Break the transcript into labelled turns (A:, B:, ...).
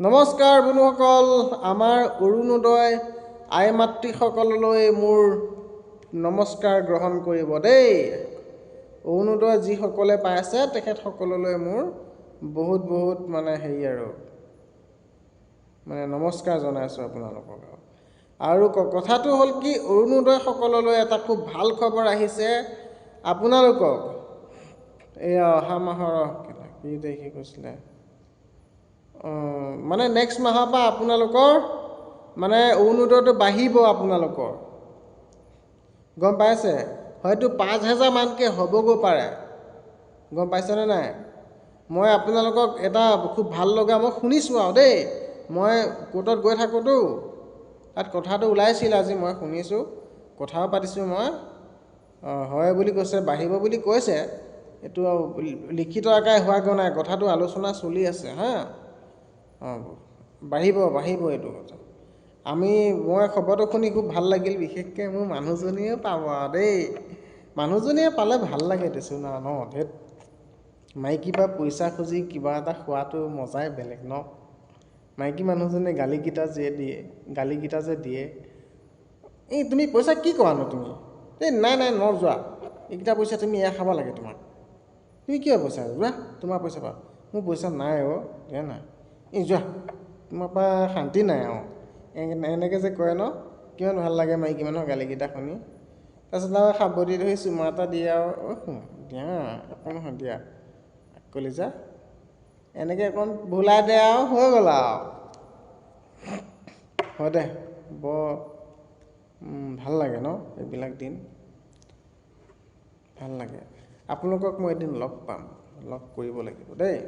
A: নমস্কাৰ বন্ধুসকল, আমাৰ অৰুণোদয় আই মাতৃসকললৈ মোৰ নমস্কাৰ গ্ৰহণ কৰিব দেই। অৰুণোদয় যিসকলে পাইছে তেখেতসকললৈ মোৰ বহুত মানে হেৰি আৰু মানে নমস্কাৰ জনাইছোঁ আপোনালোকক। আৰু কথাটো হ'ল কি, অৰুণোদয়সকললৈ এটা খুব ভাল খবৰ আহিছে আপোনালোকক। এয়া অহা মাহৰ কি তাৰিখে কৈছিলে, মানে নেক্সট মাহৰ পৰা আপোনালোকৰ মানে অৰুণোদয়টো বাঢ়িব আপোনালোকৰ, গম পাইছে? হয়তো 5,000 মানকৈ হ'বগৈ পাৰে, গম পাইছেনে নাই? মই আপোনালোকক এটা খুব ভাল লগা মই শুনিছোঁ আৰু দেই, মই কোৰ্টত গৈ থাকোঁতো, তাত কথাটো ওলাইছিল আজি, মই শুনিছোঁ, কথাও পাতিছোঁ মই। হয় বুলি কৈছে, বাঢ়িব বুলি কৈছে। এইটো লিখিত আকাৰে হোৱাগৈ নাই, কথাটো আলোচনা চলি আছে হা। বাঢ়িব এইটো কথা। মই খবৰটো শুনি খুব ভাল লাগিল, বিশেষকৈ মোৰ মানুহজনীয়ে পাব আৰু দেই। মানুহজনীয়ে পালে ভাল লাগে দেচোন আৰু ন, ধেত মাইকীৰ পৰা পইচা খুজি কিবা এটা খোৱাটো মজাই বেলেগ ন। মাইকী মানুহজনীয়ে গালিকেইটা যে দিয়ে, এই তুমি পইচা কি কৰানো তুমি? এই নাই যোৱা, এইকেইটা পইচা তুমি এয়া খাব লাগে তোমাক। তুমি কিয় পইচা যোৱা, তোমাৰ পইচা পা। মোৰ পইচা নাই দিয়া নাই। এই যোৱা, তোমাৰ পৰা শান্তি নাই আৰু এনেকৈ যে কয় ন, কিমান ভাল লাগে মাইকী মানুহৰ গালিকেইটা শুনি। তাৰপিছত আৰু সাৱটি ধৰি চুমা এটা দিয়ে আৰু দিয়া একো নহয় দিয়া কলিজা, এনেকৈ অকণ ভুলাই দে আৰু হৈ গ'ল আৰু। হয় দে, বৰ ভাল লাগে ন এইবিলাক দিন, ভাল লাগে। আপোনালোকক মই এদিন লগ পাম, লগ কৰিব লাগিব দেই।